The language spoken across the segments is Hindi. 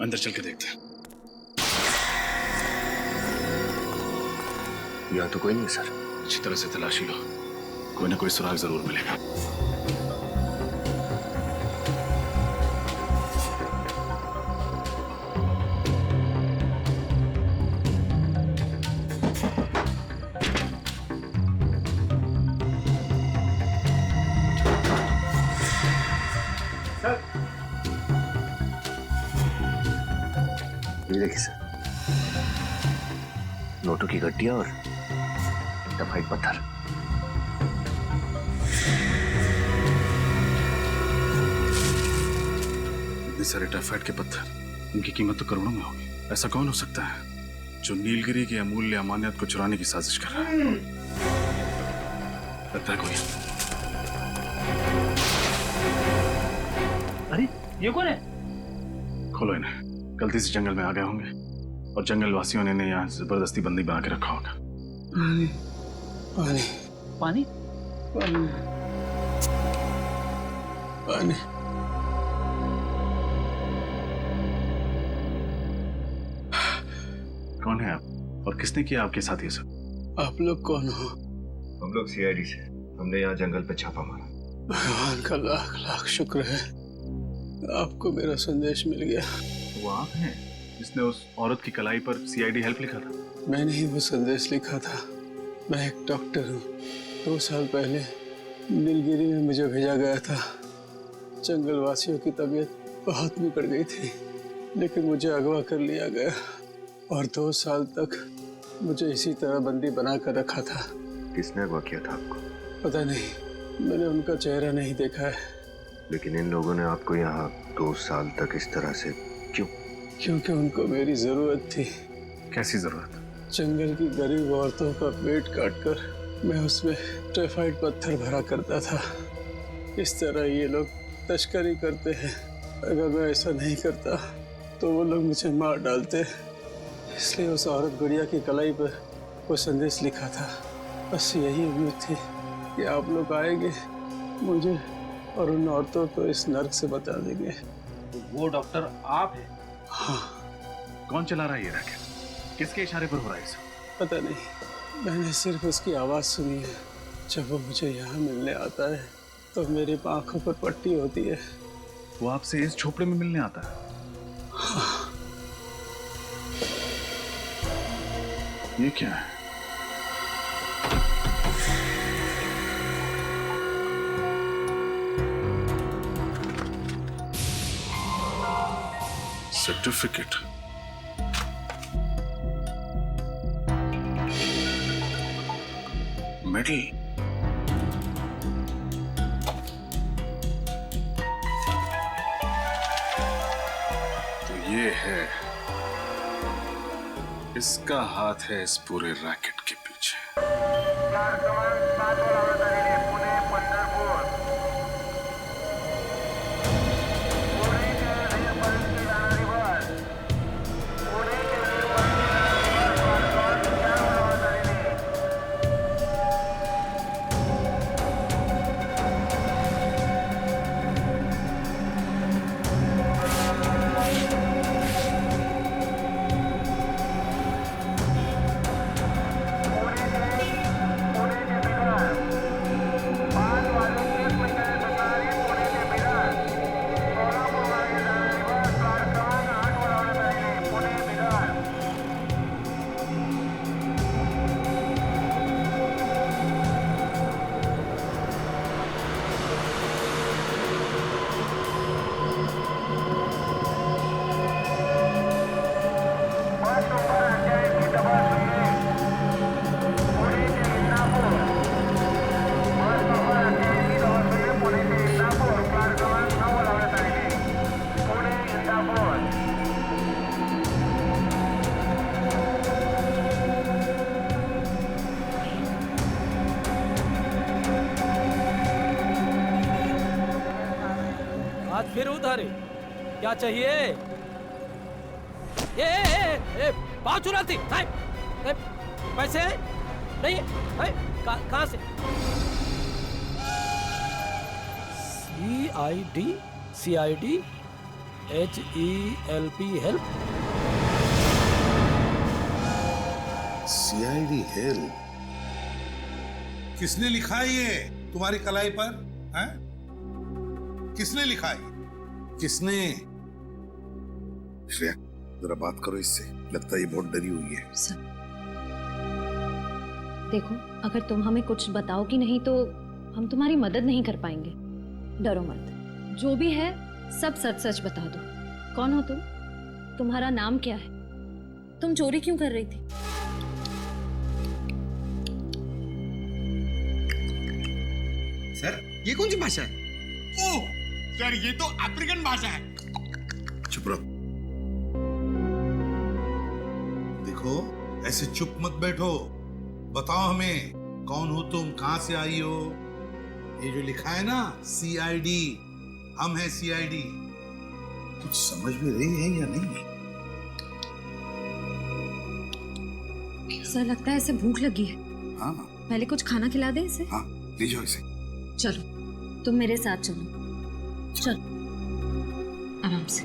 अंदर चल के देखते हैं। यहाँ तो कोई नहीं है सर। अच्छी तरह से तलाशी लो, कोई ना कोई सुराग जरूर मिलेगा। ये देखिए सर, नोटों की गड्डियां और टफाइट पत्थर। इतने सारे टफाइट के पत्थर, इनकी कीमत तो करोड़ों में होगी। ऐसा कौन हो सकता है जो नीलगिरी की अमूल्य अमानियत को चुराने की साजिश कर रहा है? लगता है कोई। अरे ये कौन है? खोलो इन्हें, गलती से जंगल में आ गए होंगे और जंगल वासियों ने इन्हें यहाँ जबरदस्ती बंदी बना के रखा होगा। पानी पानी पानी पानी पानी। कौन है आप और किसने किया आपके साथ ये सब? आप लोग कौन हो? हम लोग सीआईडी से, हमने यहाँ जंगल पे छापा मारा। भगवान का लाख लाख शुक्र है, आपको मेरा संदेश मिल गया। वो आप हैं जिसने उस औरत की कलाई पर सीआईडी हेल्प लिखा था? मैंने ही वो संदेश लिखा था। मैं एक डॉक्टर हूँ। 2 साल पहले नीलगिरी में मुझे भेजा गया था। जंगल वासियों की तबीयत बहुत बिगड़ गई थी, लेकिन मुझे अगवा कर लिया गया और 2 साल तक मुझे इसी तरह बंदी बना कर रखा था। किसने अगवा किया था आपको? पता नहीं, मैंने उनका चेहरा नहीं देखा है। लेकिन इन लोगों ने आपको यहाँ 2 साल तक इस तरह से क्यों? क्योंकि उनको मेरी जरूरत थी। कैसी जरूरत? जंगल की गरीब औरतों का पेट काटकर मैं उसमें टाइफाइड पत्थर भरा करता था। इस तरह ये लोग तस्करी करते हैं। अगर मैं ऐसा नहीं करता तो वो लोग मुझे मार डालते। इसलिए उस औरत गुड़िया की कलाई पर वो संदेश लिखा था। बस यही उम्मीद थी कि आप लोग आएंगे, मुझे और उन औरतों को इस नर्क से बचा देंगे। तो वो डॉक्टर आप हैं? हाँ। कौन चला रहा है ये रैकेट? किसके इशारे पर हो रहा है सब? पता नहीं, मैंने सिर्फ उसकी आवाज़ सुनी है। जब वो मुझे यहाँ मिलने आता है तो मेरी आंखों पर पट्टी होती है। वो आपसे इस झोपड़े में मिलने आता है? हाँ। ये क्या है? सर्टिफिकेट। मेडल। तो ये है, इसका हाथ है इस पूरे रैकेट के पीछे। फिर उधारे क्या चाहिए? ये बात चुराती पैसे नहीं है? कहाँ से? CID HELP help. CID help? किसने लिखा है ये तुम्हारी कलाई पर? हैं? किसने लिखा है? किसने? श्रेया, जरा बात करो इससे। लगता है ये बहुत डरी हुई है। सर, देखो, अगर तुम हमें कुछ बताओगी नहीं तो हम तुम्हारी मदद नहीं कर पाएंगे। डरो मत, जो भी है सब सच सच बता दो। कौन हो तुम? तुम्हारा नाम क्या है? तुम चोरी क्यों कर रही थी? सर, ये कौन सी भाषा है? ओह सर, ये तो अफ्रीकन भाषा है। चुप रहो। देखो, ऐसे चुप मत बैठो। बताओ हमें, कौन हो तुम, कहां से आई हो? ये जो लिखा है ना CID, हम हैं CID। कुछ समझ में रही है या नहीं? सर, लगता है इसे भूख लगी है। हाँ पहले कुछ खाना खिला दे इसे। हाँ, ले जाओ इसे। चलो, तुम मेरे साथ चलो। चलो, आराम से।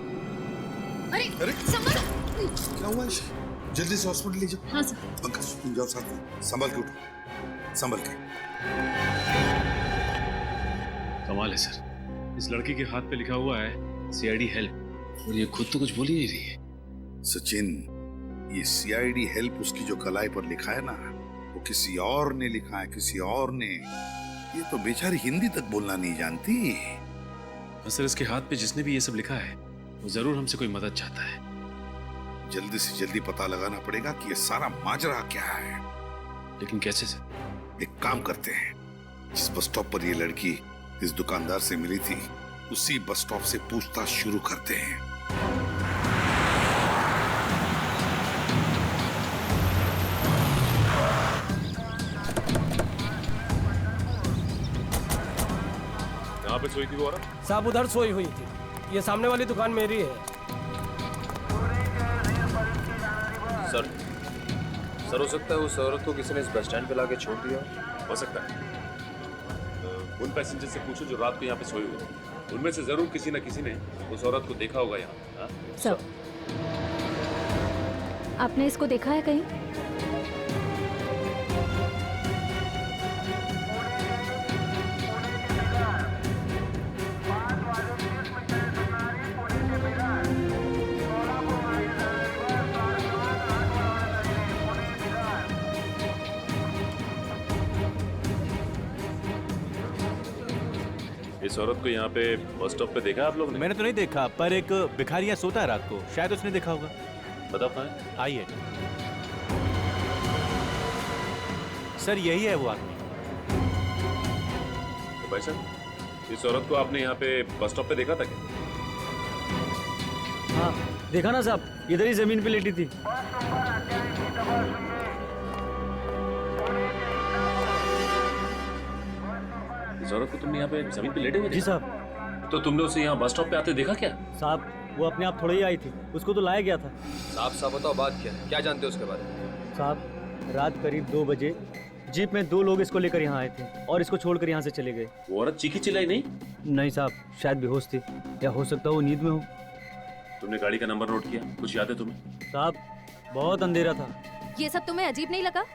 अरे संभल। क्या हुआ इसे? जल्दी से हॉस्पिटल ले जाओ। हाँ सर। पंकज, तुम जाओ साथ में। संभल के उठो, संभल के। कमाल है सर, इस लड़की के हाथ पे लिखा हुआ है CID हेल्प, और ये खुद तो कुछ बोल ही नहीं रही है। सचिन, ये CID हेल्प उसकी जो कलाई पर लिखा है ना, वो किसी और ने लिखा है, किसी और ने। ये तो बेचारी हिंदी तक बोलना नहीं जानती। सर, इसके हाथ पे जिसने भी ये सब लिखा है वो जरूर हमसे कोई मदद चाहता है। जल्दी से जल्दी पता लगाना पड़ेगा कि ये सारा माजरा क्या है। लेकिन कैसे सर? एक काम करते हैं, जिस बस स्टॉप पर ये लड़की इस दुकानदार से मिली थी, उसी बस स्टॉप से पूछताछ शुरू करते हैं। कहाँ पे सोई थी वो औरत? साहब उधर सोई हुई थी। ये सामने वाली दुकान मेरी है। सर हो सकता है उस औरत को किसी ने इस बस स्टैंड पे लाके छोड़ दिया। हो सकता है। उन पैसेंजर से पूछो जो रात को यहाँ पे सोए हुए थे। उनमें से जरूर किसी न किसी ने उस औरत को देखा होगा यहाँ। सर, आपने इसको देखा है कहीं? इस औरत को यहाँ पे बस स्टॉप पे देखा आप लोग ने? मैंने तो नहीं देखा, पर एक भिखारी यहाँ सोता है रात को, शायद उसने देखा होगा। बता पाए? आइए सर, यही है वो आदमी। तो भाई साहब, इस औरत को आपने यहाँ पे बस स्टॉप पे देखा था क्या? हाँ देखा ना साहब, इधर ही जमीन पे लेटी थी। इस औरत को तुमने यहाँ पे जमीन पे लेटे हुए जी देखा? साहब। तो तुमने उसे यहाँ बस स्टॉप पे आते देखा क्या? साहब, वो अपने आप थोड़ी ही आई थी, उसको तो लाया गया था। साहब बताओ बात क्या है? क्या जानते हो उसके बारे में? साहब, रात करीब 2 बजे जीप में 2 लोग इसको लेकर यहाँ आए थे और इसको छोड़कर यहाँ से चले गए। वो औरत चीखी चिल्लाई नहीं? नहीं साहब, शायद बेहोश थी, या हो सकता है वो नींद में हो। तुमने गाड़ी का नंबर नोट किया? कुछ याद है तुम्हें? साहब, बहुत अंधेरा था। ये सब तुम्हें अजीब नहीं लगा?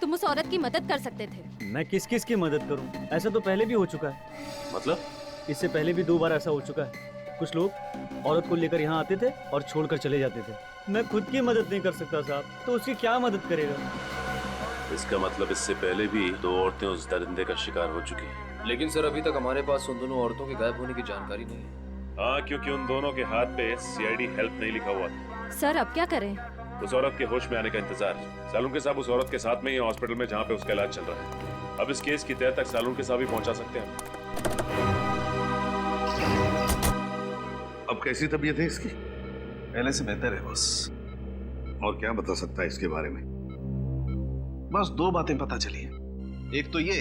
तुम उस औरत की मदद कर सकते थे। मैं किस किस की मदद करूं? ऐसा तो पहले भी हो चुका है। मतलब? इससे पहले भी 2 बार ऐसा हो चुका है। कुछ लोग औरत को लेकर यहाँ आते थे और छोड़कर चले जाते थे। मैं खुद की मदद नहीं कर सकता साहब, तो उसकी क्या मदद करेगा? इसका मतलब इससे पहले भी 2 औरतें उस दरिंदे का शिकार हो चुकी हैं। लेकिन सर अभी तक हमारे पास उन दोनों औरतों के गायब होने की जानकारी नहीं है। हाँ, क्योंकि उन दोनों के हाथ पे CID हेल्प नहीं लिखा हुआ था। सर, अब क्या करें? उस औरत के होश में आने का इंतजार। सालुंके साहब उस औरत के साथ में ही हॉस्पिटल में जहाँ पे उसका इलाज चल रहा है। अब इस केस की तह तक सालुंके साहब ही पहुंचा सकते हैं। अब कैसी तबीयत है इसकी? पहले से बेहतर है बस। और क्या बता सकता है इसके बारे में? बस 2 बातें पता चली हैं। एक तो ये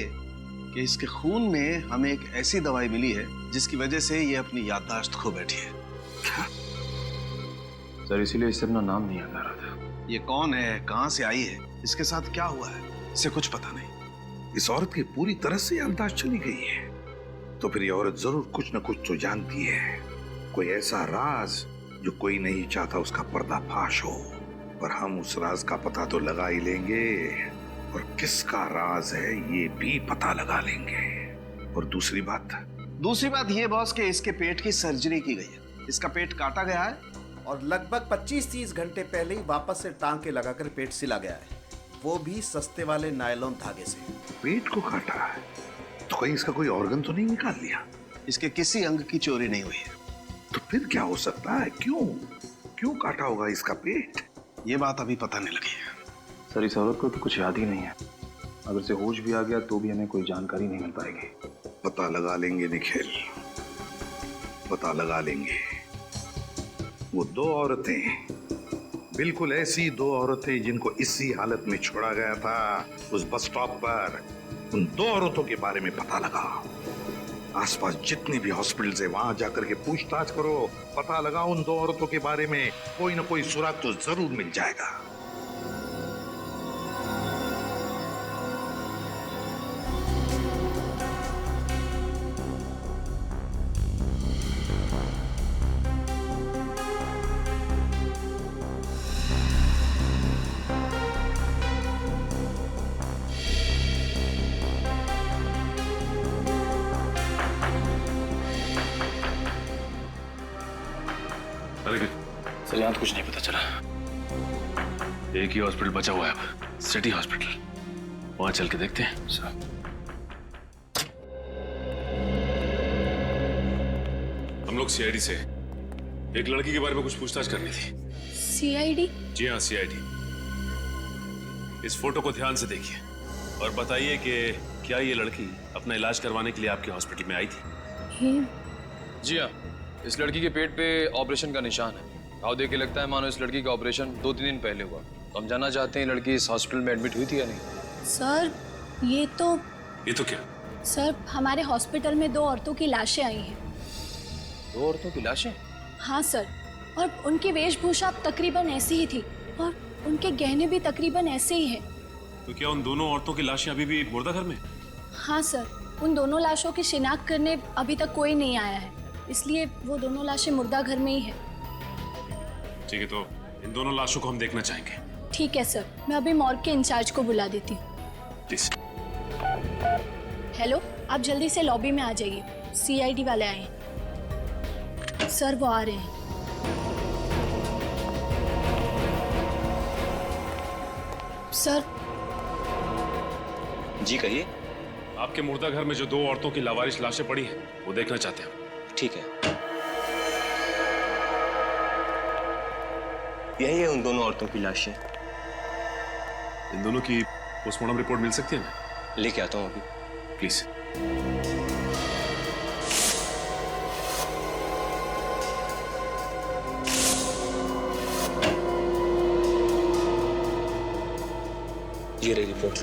कि इसके खून में हमें एक ऐसी दवाई मिली है जिसकी वजह से ये अपनी याददाश्त खो बैठी है। सर, इसीलिए इससे अपना नाम नहीं याद आ रहा था। ये कौन है, कहां से आई है, इसके साथ क्या हुआ है, इसे कुछ पता नहीं। इस औरत की पूरी तरह से याददाश्त चली गई है। तो फिर ये औरत जरूर कुछ न कुछ तो जानती है। कोई ऐसा राज जो कोई नहीं चाहता उसका पर्दाफाश हो, पर हम उस राज का पता तो लगा ही लेंगे, और किसका राज है ये भी पता लगा लेंगे। और दूसरी बात ये बॉस कि इसके पेट की सर्जरी की गई है। इसका पेट काटा गया है और लगभग 25-30 घंटे पहले ही वापस से टांके लगाकर पेट सिला गया है, वो भी सस्ते वाले नायलॉन धागे से। पेट को काटा है तो कहीं इसका कोई ऑर्गन तो नहीं निकाल लिया? इसके किसी अंग की चोरी नहीं हुई है। तो फिर क्या हो सकता है? क्यों काटा होगा इसका पेट? ये बात अभी पता नहीं लगी है। सर इस औरत को तो कुछ याद ही नहीं है। अगर से होश भी आ गया तो भी हमें कोई जानकारी नहीं मिल पाएगी। पता लगा लेंगे निखिल, पता लगा लेंगे। वो दो औरतें, बिल्कुल ऐसी दो औरतें जिनको इसी हालत में छोड़ा गया था उस बस स्टॉप पर, उन दो औरतों के बारे में पता लगा। आसपास जितने भी हॉस्पिटल्स है वहां जाकर के पूछताछ करो, पता लगा उन दो औरतों के बारे में कोई ना कोई सुराग तो जरूर मिल जाएगा। सर यहाँ तो कुछ नहीं पता चला। एक ही हॉस्पिटल बचा हुआ है अब, सिटी हॉस्पिटल। वहां चल के देखते हैं। सर हम लोग सीआईडी से एक लड़की के बारे में कुछ पूछताछ करनी थी। सीआईडी? जी हाँ, सीआईडी। इस फोटो को ध्यान से देखिए और बताइए कि क्या ये लड़की अपना इलाज करवाने के लिए आपके हॉस्पिटल में आई थी? जी हाँ, इस लड़की के पेट पे ऑपरेशन का निशान है। घाव देख के लगता है मानो इस लड़की का ऑपरेशन 2-3 दिन पहले हुआ। तो हम जानना चाहते हैं लड़की इस हॉस्पिटल में एडमिट हुई थी या नहीं। सर ये तो क्या? सर हमारे हॉस्पिटल में 2 औरतों की लाशें आई हैं। 2 औरतों की लाशें? हाँ सर, और उनकी वेशभूषा तकरीबन ऐसी ही थी और उनके गहने भी तकरीबन ऐसे ही हैं। तो क्या उन दोनों औरतों की लाशें अभी भी मुर्दा घर में? हाँ सर, उन दोनों लाशों की शिनाख्त करने अभी तक कोई नहीं आया है, इसलिए वो दोनों लाशें मुर्दा घर में ही है। ठीक है, तो इन दोनों लाशों को हम देखना चाहेंगे। ठीक है सर, मैं अभी मॉर्ग के इंचार्ज को बुला देती हूँ। प्लीज। हेलो, आप जल्दी से लॉबी में आ जाइए, सीआईडी वाले आए हैं। सर वो आ रहे हैं। सर। जी कहिए। आपके मुर्दा घर में जो 2 औरतों की लावारिश लाशें पड़ी हैं वो देखना चाहते हैं। ठीक है, यही है उन दोनों औरतों की लाशें। इन दोनों की पोस्टमार्टम रिपोर्ट मिल सकती है ना? लेके आता हूँ अभी। प्लीज। ये रही रिपोर्ट।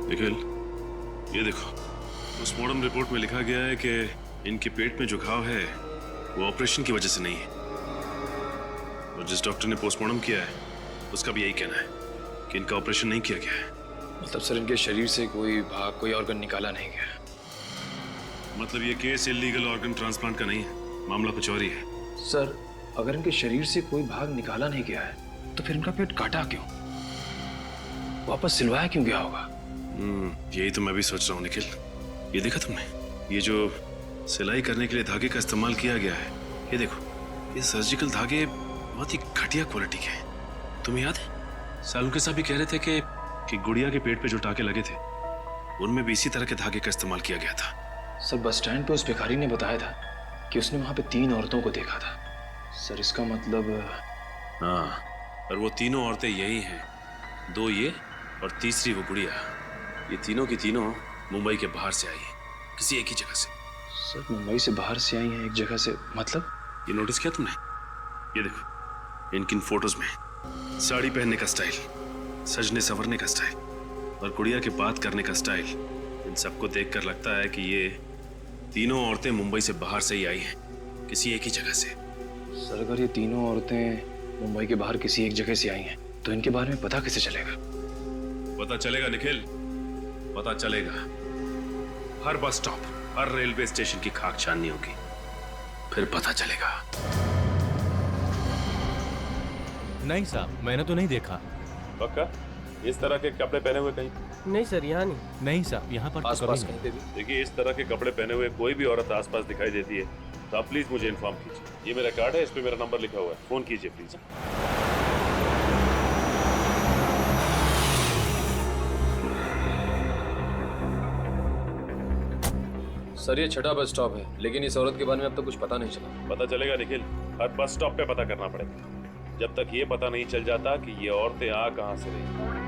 निखिल, ये देखो, पोस्टमार्टम रिपोर्ट में लिखा गया है कि इनके पेट में जो घाव है वो ऑपरेशन की वजह से नहीं है, और जिस डॉक्टर ने पोस्टमार्टम किया है उसका भी यही कहना है कि इनका ऑपरेशन नहीं किया गया है। मतलब सर इनके शरीर से कोई भाग, कोई ऑर्गन निकाला नहीं गया? मतलब ये केस इलीगल ऑर्गन ट्रांसप्लांट का नहीं है, मामला कुछ और ही है। सर अगर इनके शरीर से कोई भाग निकाला नहीं गया है तो फिर इनका पेट काटा क्यों, वापस सिलवाया क्यों गया होगा? यही तो मैं भी सोच रहा हूँ निखिल। ये देखा तुमने, ये जो सिलाई करने के लिए धागे का इस्तेमाल किया गया है, ये देखो, ये सर्जिकल धागे बहुत ही घटिया क्वालिटी के हैं। तुम्हें याद है सालू के साहब भी कह रहे थे कि गुड़िया के पेट पे जो टाके लगे थे उनमें भी इसी तरह के धागे का इस्तेमाल किया गया था। सर बस स्टैंड पे उस भिखारी ने बताया था कि उसने वहां पे 3 औरतों को देखा था। सर इसका मतलब? हाँ, और वो तीनों औरतें यही हैं, 2 ये और तीसरी वो गुड़िया। ये तीनों की तीनों मुंबई के बाहर से आई है, किसी एक ही जगह से। सर मुंबई से बाहर से आई हैं एक जगह से, मतलब? ये नोटिस किया तुमने? ये देखो, इनकी फोटोज में साड़ी पहनने का स्टाइल, सजने संवरने का स्टाइल और गुड़िया के बात करने का स्टाइल, इन सबको देखकर लगता है कि ये तीनों औरतें मुंबई से बाहर से ही आई हैं, किसी एक ही जगह से। सर अगर ये तीनों औरतें मुंबई के बाहर किसी एक जगह से आई हैं तो इनके बारे में पता कैसे चलेगा? पता चलेगा निखिल, पता चलेगा। हर बस स्टॉप, हर रेलवे स्टेशन की खाक छाननी होगी। फिर पता चलेगा। नहीं साहब, मैंने तो नहीं देखा। पक्का इस तरह के कपड़े पहने हुए कहीं? नहीं सर, यहाँ नहीं। नहीं साहब, यहाँ पर तो आसपास कभी कहीं पे भी? देखिए, इस तरह के कपड़े पहने हुए कोई भी औरत आसपास दिखाई देती है तो आप प्लीज मुझे इन्फॉर्म कीजिए। ये मेरा कार्ड है, इस पे मेरा नंबर लिखा हुआ है, फोन कीजिए प्लीज। सर ये छठा बस स्टॉप है, लेकिन इस औरत के बारे में अब तक कुछ पता नहीं चला। पता चलेगा निखिल, हर बस स्टॉप पे पता करना पड़ेगा, जब तक ये पता नहीं चल जाता कि ये औरतें आ कहां से रही।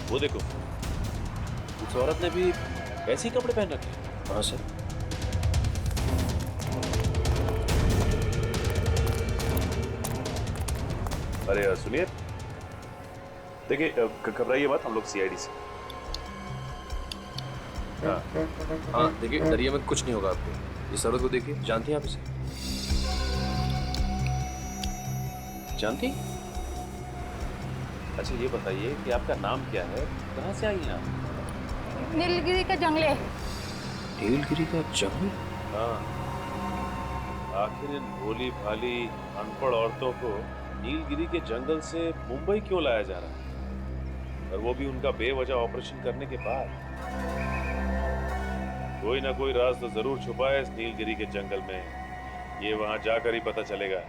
वो देखो, उस औरत ने भी ऐसे ही कपड़े पहन रखे। हाँ सर। अरे सुनिए, देखिए घबराइए मत, हम लोग सीआईडी से। हाँ देखिए, डरिए मत, कुछ नहीं होगा आपको। इस औरत को देखिए, जानती हैं आप इसे? जानती? अच्छा ये बताइए कि आपका नाम क्या है, कहाँ से आई हैं आप? नीलगिरी का जंगले। नीलगिरी का जंगल? हाँ, आखिर इन भोली भाली अनपढ़ औरतों को नीलगिरी के जंगल से मुंबई क्यों लाया जा रहा है, और वो भी उनका बेवजह ऑपरेशन करने के बाद? कोई ना कोई राज तो जरूर छुपा है इस नीलगिरी के जंगल में, ये वहां जाकर ही पता चलेगा।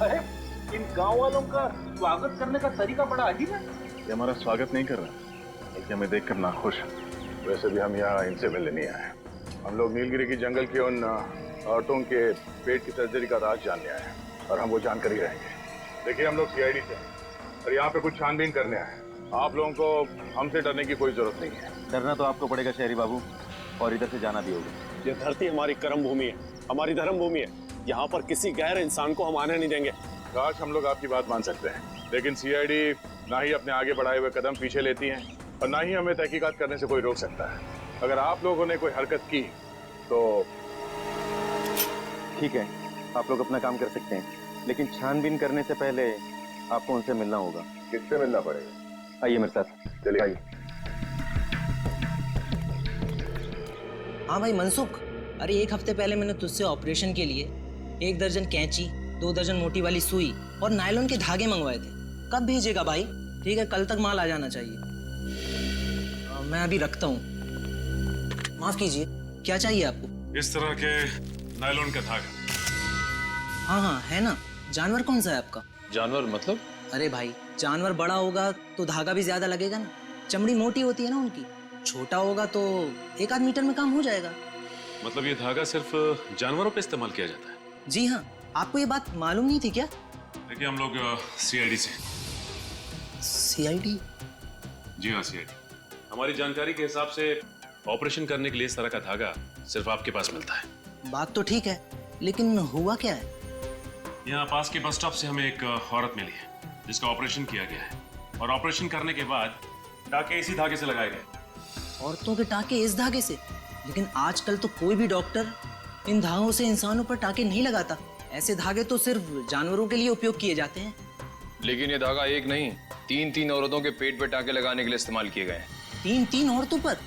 अरे इन गांव वालों का स्वागत करने का तरीका बड़ा अजीब है। ये हमारा स्वागत नहीं कर रहा, बल्कि हमें देखकर नाखुश है। वैसे भी हम यहाँ इनसे मिलने नहीं आए, हम लोग नीलगिरी की जंगल की उन औरतों के पेट की सर्जरी का राज जानने आए हैं, और हम वो जानकर ही रहेंगे। देखिए, हम लोग सीआईडी से और यहाँ पे कुछ छानबीन करने आए हैं। आप लोगों को हमसे डरने की कोई जरूरत नहीं है। डरना तो आपको पड़ेगा शहरी बाबू, और इधर से जाना भी होगा। ये धरती हमारी कर्म भूमि है, हमारी धर्म भूमि है। यहाँ पर किसी गैर इंसान को हम आने नहीं देंगे। काश हम लोग आपकी बात मान सकते हैं, लेकिन सीआईडी ना ही अपने आगे बढ़ाए हुए कदम पीछे लेती है, और ना ही हमें तहकीकात करने से कोई रोक सकता है। अगर आप लोगों ने कोई हरकत की तो ठीक है, आप लोग अपना काम कर सकते हैं, लेकिन छानबीन करने से पहले आपको उनसे मिलना होगा। किससे मिलना पड़ेगा? आइए मेरे साथ। चलिए आइए। हाँ भाई मनसुख, अरे एक हफ्ते पहले मैंने तुझसे ऑपरेशन के लिए 1 दर्जन कैंची, 2 दर्जन मोटी वाली सुई और नायलॉन के धागे मंगवाए थे। कब भेजेगा भाई? ठीक है, कल तक माल आ जाना चाहिए। मैं अभी रखता हूँ। माफ कीजिए, क्या चाहिए आपको? इस तरह के नायलॉन का धागा। हाँ हाँ है ना। जानवर कौन सा है आपका? जानवर मतलब? अरे भाई, जानवर बड़ा होगा तो धागा भी ज्यादा लगेगा ना, चमड़ी मोटी होती है ना उनकी। छोटा होगा तो 1 आध मीटर में काम हो जाएगा। मतलब ये धागा सिर्फ जानवरों पे इस्तेमाल किया जाता है? जी हाँ, आपको ये बात मालूम नहीं थी क्या? देखिए, हम लोग सीआईडी से। सीआईडी? जी हाँ, सीआईडी। हमारी जानकारी के हिसाब से ऑपरेशन करने के लिए इस तरह का धागा सिर्फ आपके पास मिलता है। बात तो ठीक है, लेकिन हुआ क्या है? यहाँ पास के बस स्टॉप से हमें एक औरत मिली है जिसका ऑपरेशन किया गया है, और ऑपरेशन करने के बाद टाके इसी धागे से लगाए गए। औरतों के टाके इस धागे से? लेकिन आजकल तो कोई भी डॉक्टर इन धागों से इंसानों पर टाके नहीं लगाता। ऐसे धागे तो सिर्फ जानवरों के लिए उपयोग किए जाते हैं। लेकिन ये धागा एक नहीं, 3 औरतों के पेट पे टाके लगाने के लिए इस्तेमाल किए गए हैं। 3 औरतों पर?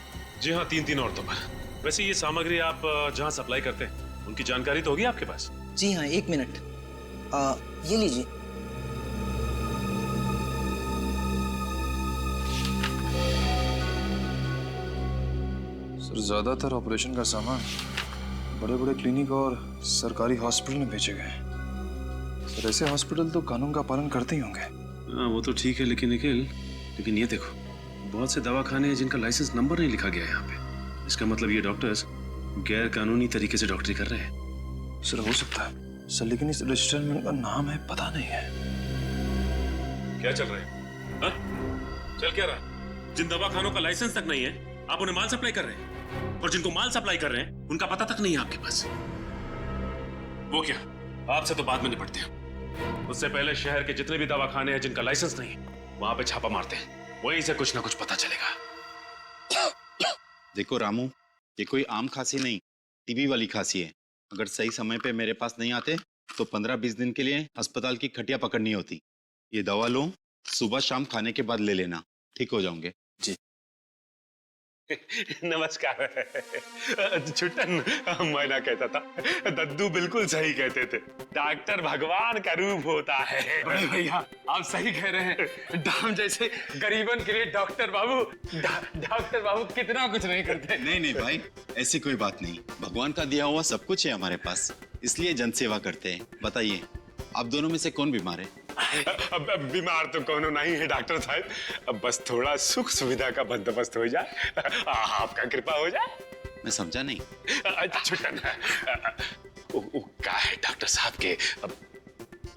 जी हाँ, 3 औरतों पर। वैसे ये सामग्री आप जहाँ सप्लाई करते हैं उनकी जानकारी तो होगी आपके पास? जी हाँ, 1 मिनट। ये लीजिए। सर, ज्यादातर ऑपरेशन का सामान बड़े बड़े क्लिनिक और सरकारी हॉस्पिटल में भेजे गए हैं। सर, ऐसे हॉस्पिटल तो कानून का पालन करते ही होंगे। हाँ, वो तो ठीक है, लेकिन निखिल, लेकिन ये देखो, बहुत से दवाखाने हैं जिनका लाइसेंस नंबर नहीं लिखा गया है यहाँ पे। इसका मतलब ये डॉक्टर्स गैर कानूनी तरीके से डॉक्टरी कर रहे हैं। सर, हो सकता है सर, लेकिन इस रजिस्टर में उनका नाम है, पता नहीं है। क्या चल रहा है? हाँ? चल क्या रहा है? जिन दवाखानों का लाइसेंस तक नहीं है, आप उन्हें माल सप्लाई कर रहे हैं, और जिनको माल सप्लाई कर रहे हैं उनका पता तक नहीं है आपके पास। वो क्या, आपसे तो बाद में निपटते हैं। उससे पहले शहर के जितने भी दवाखाने हैं जिनका लाइसेंस नहीं, वहां पे छापा मारते हैं। वहीं से कुछ ना कुछ पता चलेगा। देखो रामू, ये कोई आम खांसी नहीं, टीबी वाली खांसी है। अगर सही समय पे मेरे पास नहीं आते तो 15-20 दिन के लिए अस्पताल की खटिया पकड़नी होती। ये दवा लो, सुबह शाम खाने के बाद ले लेना, ठीक हो जाओगे। जी नमस्कार। छुट्टन, मैं ना कहता था, दद्दू बिल्कुल सही कहते थे, डॉक्टर भगवान का रूप होता है। बड़े भैया आप सही कह रहे हैं, दाम जैसे गरीबन के लिए डॉक्टर बाबू डॉक्टर बाबू कितना कुछ नहीं करते। नहीं भाई, ऐसी कोई बात नहीं। भगवान का दिया हुआ सब कुछ है हमारे पास, इसलिए जन सेवा करते हैं। बताइए, आप दोनों में से कौन बीमार है? अब बीमार तो कोनो नहीं है डॉक्टर साहब, अब बस थोड़ा सुख सुविधा का बंदोबस्त हो जाए, आपका कृपा हो जाए। मैं समझा नहीं। छुट्टन, क्या है डॉक्टर साहब के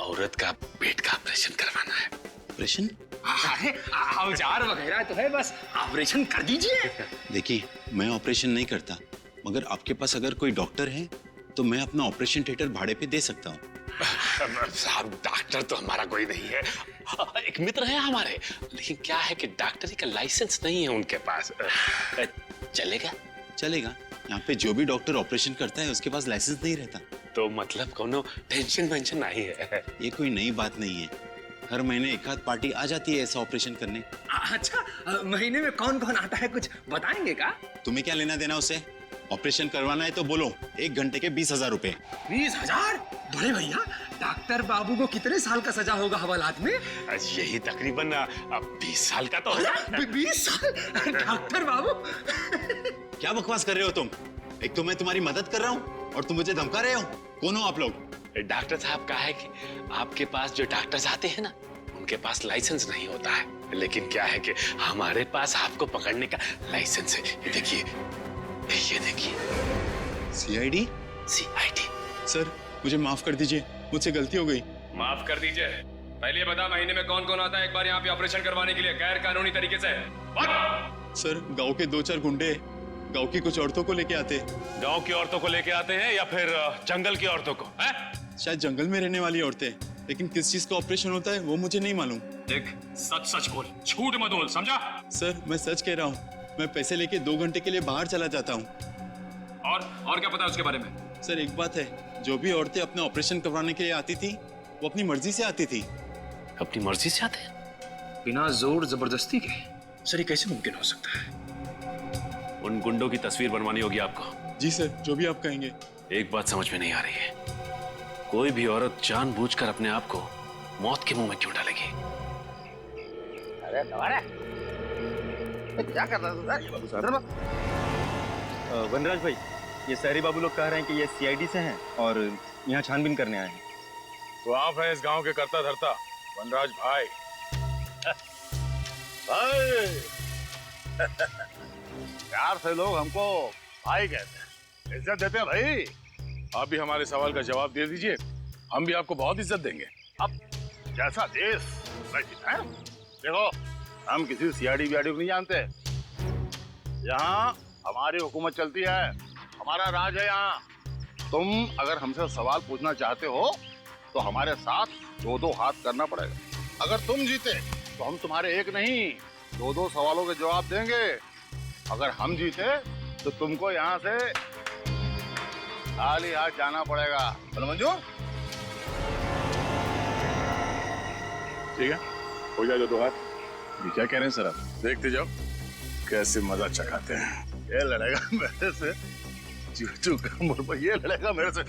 औरत का पेट का ऑपरेशन करवाना है। ऑपरेशन? अरे औजार वगैरह तो है, बस ऑपरेशन कर दीजिए। देखिए, मैं ऑपरेशन नहीं करता, मगर आपके पास अगर कोई डॉक्टर है तो मैं अपना ऑपरेशन थिएटर भाड़े पे दे सकता हूँ। साहब डॉक्टर तो हमारा कोई नहीं है, एक मित्र है हमारे, लेकिन क्या है कि डॉक्टरी का लाइसेंस नहीं है उनके पास। चलेगा? चलेगा। यहाँ पे जो भी डॉक्टर ऑपरेशन करता है उसके पास लाइसेंस नहीं रहता। तो मतलब कोनो टेंशन वेंशन नहीं है। ये कोई नई बात नहीं है, हर महीने एक आध पार्टी आ जाती है ऐसा ऑपरेशन करने। अच्छा, महीने में कौन कौन आता है, कुछ बताएंगे का? तुम्हें क्या लेना देना उसे? ऑपरेशन करवाना है तो बोलो, 1 घंटे के 20,000 रुपए। 20,000? बड़े भैया, डॉक्टर बाबू को कितने साल का सजा होगा हवालात में? यही तकरीबन 20 साल का तो होगा। 20 साल? डॉक्टर बाबू क्या बकवास कर रहे हो तुम? एक तो मैं तुम्हारी मदद कर रहा हूँ और तुम मुझे धमका रहे हो। कौन हो आप लोग? डॉक्टर साहब का है कि आपके पास जो डॉक्टर्स आते हैं ना, उनके पास लाइसेंस नहीं होता है, लेकिन क्या है कि हमारे पास आपको पकड़ने का लाइसेंस है। ये देखिए, ये देखिए। CID? CID। सर मुझे माफ कर दीजिए, मुझसे गलती हो गई। माफ कर दीजिए। पहले बता, महीने में कौन कौन आता है एक बार यहाँ पे ऑपरेशन करवाने के लिए गैर कानूनी तरीके से? सर गांव के 2-4 गुंडे गांव की कुछ औरतों को लेके आते। गांव की औरतों को लेके आते हैं या फिर जंगल की औरतों को? शायद जंगल में रहने वाली औरतें, लेकिन किस चीज का ऑपरेशन होता है वो मुझे नहीं मालूम। देख, सच सच बोल, झूठ मत बोल, समझा? सर मैं सच कह रहा हूँ, मैं पैसे लेके 2 घंटे के लिए बाहर चला जाता हूँ। और क्या पता है उसके बारे में? सर एक बात है, जो भी औरतें अपने ऑपरेशन करवाने के लिए आती थी वो अपनी मर्जी से आती थी। अपनी मर्जी से आते हैं? बिना जोर जबरदस्ती के? सर ये कैसे मुमकिन हो सकता है? उन गुंडों की तस्वीर बनवानी होगी आपको। जी सर, जो भी आप कहेंगे। एक बात समझ में नहीं आ रही है, कोई भी औरत जानबूझकर अपने आप को मौत के मुंह में क्यों डालेगी? अरे दोबारा क्या कर रहा है? वनराज भाई, ये शहरी बाबू लोग कह रहे हैं कि ये CID से हैं और यहाँ छानबीन करने आए हैं। तो आप हैं इस गांव के करता धरता वनराज भाई। भाई प्यार से लोग हमको भाई कहते हैं, इज्जत देते हैं भाई। आप भी हमारे सवाल का जवाब दे दीजिए, हम भी आपको बहुत इज्जत देंगे। अब जैसा देश वैसी है। देखो, हम किसी CID को नहीं जानते, यहाँ हमारी हुकूमत चलती है, हमारा राज है यहाँ। तुम अगर हमसे सवाल पूछना चाहते हो तो हमारे साथ 2-2 हाथ करना पड़ेगा। अगर तुम जीते तो हम तुम्हारे एक नहीं 2-2 सवालों के जवाब देंगे। अगर हम जीते तो तुमको यहाँ से खाली हाथ जाना पड़ेगा। बोलो मंजूर? ठीक है, हो जाए 2-2 हाथ। ये क्या कह रहे हैं सर आप? देखते जाओ कैसे मजा चखाते हैं। ये लड़ेगा मेरे से चूचू का मुर्गा, ये लड़ेगा मेरे से।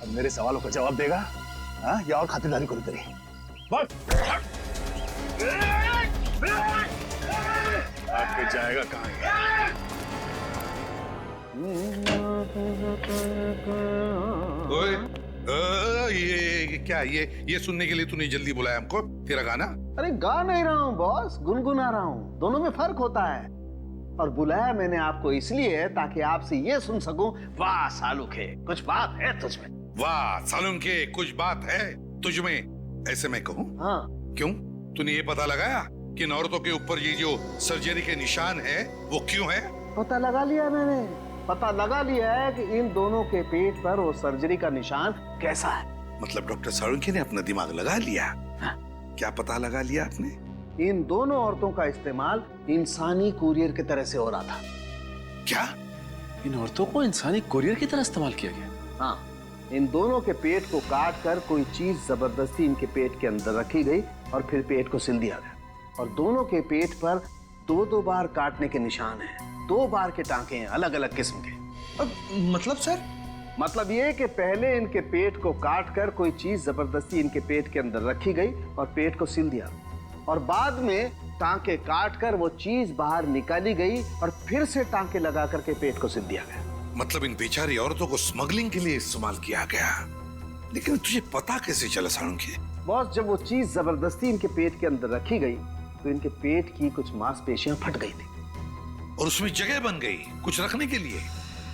अब मेरे सवालों का जवाब देगा हाँ, या और खातिरदारी करो तेरी। आपके जाएगा कहाँ? ओए, ये क्या, ये सुनने के लिए तूने जल्दी बुलाया हमको? तेरा गाना? अरे गा नहीं रहा हूँ बॉस, गुनगुना रहा हूँ। दोनों में फर्क होता है। और बुलाया मैंने आपको इसलिए ताकि आपसे ये सुन सकूं, वाह सालुखे, कुछ बात है तुझमें। वाह सालुंखे, कुछ बात है तुझमें, ऐसे मैं कहूँ? हाँ। क्यों? तूने ये पता लगाया कि इन औरतों के ऊपर ये जो सर्जरी के निशान है वो क्यों है? पता लगा लिया मैंने, पता लगा लिया है कि इन दोनों के पेट पर वो सर्जरी का निशान कैसा है। मतलब डॉक्टर सालुंखे ने अपना दिमाग लगा लिया? हाँ। क्या पता लगा लिया आपने? इन दोनों औरतों का इस्तेमाल इंसानी कुरियर की तरह से हो रहा था। क्या? इन औरतों को इंसानी कुरियर की तरह इस्तेमाल किया गया? हाँ, इन दोनों के पेट को काट कर कोई चीज जबरदस्ती इनके पेट के अंदर रखी गई और फिर पेट को सिल दिया गया। और दोनों के पेट पर 2-2 बार काटने के निशान हैं, 2 बार के टांके हैं, अलग अलग किस्म के। मतलब सर? मतलब ये कि पहले इनके पेट को काट कर कोई चीज जबरदस्ती इनके पेट के अंदर रखी गई और पेट को सिल दिया, और बाद में टांके काट कर वो चीज बाहर निकाली गई और फिर से टांके लगा करके पेट को सिल दिया गया। मतलब इन बेचारी औरतों को स्मगलिंग के लिए इस्तेमाल किया गया। लेकिन तुझे पता कैसे चला सालुंखे? बॉस, जब वो चीज जबरदस्ती इनके पेट के अंदर रखी गई तो इनके पेट की कुछ मांसपेशियां फट गई थी और उसमें जगह बन गई कुछ रखने के लिए।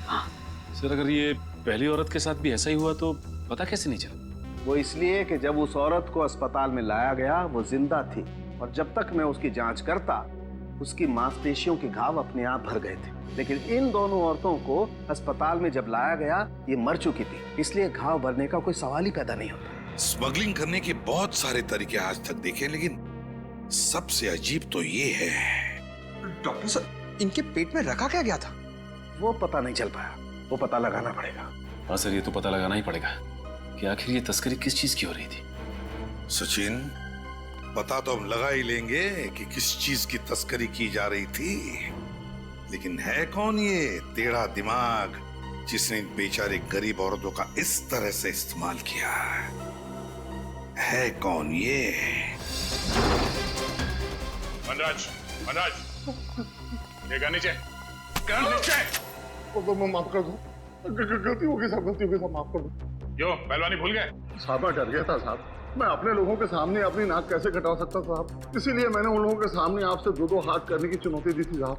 हाँ। सर, अगर ये पहली औरत के साथ भी ऐसा ही हुआ तो पता कैसे नहीं चला? वो इसलिए कि जब उस औरत को अस्पताल में लाया गया वो जिंदा थी, और जब तक मैं उसकी जांच करता उसकी मांसपेशियों के घाव अपने आप भर गए थे। लेकिन इन दोनों औरतों को अस्पताल में जब लाया गया ये मर चुकी थी, इसलिए घाव भरने का कोई सवाल ही पैदा नहीं होता। स्मगलिंग करने के बहुत सारे तरीके आज तक देखे, लेकिन सबसे अजीब तो ये है। डॉक्टर सर, इनके पेट में रखा क्या गया था? वो पता नहीं चल पाया, वो पता लगाना पड़ेगा। हाँ सर, ये तो पता लगाना ही पड़ेगा कि आखिर ये तस्करी किस चीज की हो रही थी। सचिन, पता तो हम लगा ही लेंगे कि किस चीज की तस्करी की जा रही थी, लेकिन है कौन ये टेढ़ा दिमाग जिसने इन बेचारे गरीब औरतों का इस तरह से इस्तेमाल किया? है कौन ये? मनराज, मनराज, ये नीचे, नीचे। माफ कर दो, गलती हो गई साहब, गलती हो गई साहब, माफ कर दो। क्यों पहलवानी भूल गए? साहब मैं डर गया था साहब, मैं अपने लोगों के सामने अपनी नाक कैसे कटा सकता साहब, इसीलिए मैंने उन लोगों के सामने आपसे 2-2 हाथ करने की चुनौती दी थी साहब।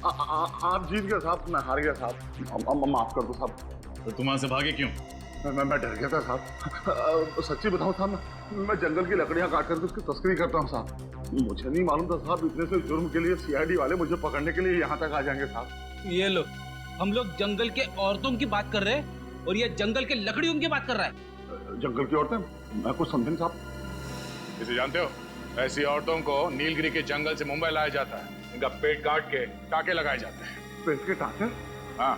आप जीत गए साहब, मैं हार गया साहब, माफ कर दो साहब। तो तुम वहां से भागे क्यों? मैं डर गया था साहब। सच्ची बताऊं साहब, मैं जंगल की लकड़ियां काट करके उसकी तस्करी करता हूँ साहब। मुझे नहीं मालूम था साहब इतने से जुर्म के लिए सीआईडी वाले मुझे पकड़ने के लिए यहाँ तक आ जाएंगे साहब। ये लो, हम लोग जंगल के औरतों की बात कर रहे हैं और ये जंगल के लकड़ियों की बात कर रहा है। जंगल की औरतें? मैं कुछ समझे साहब। इसे जानते हो? ऐसी औरतों को नीलगिरी के जंगल से मुंबई लाया जाता है, इनका पेट काट के टाके लगाए जाते हैं। पेट के टाके? हाँ।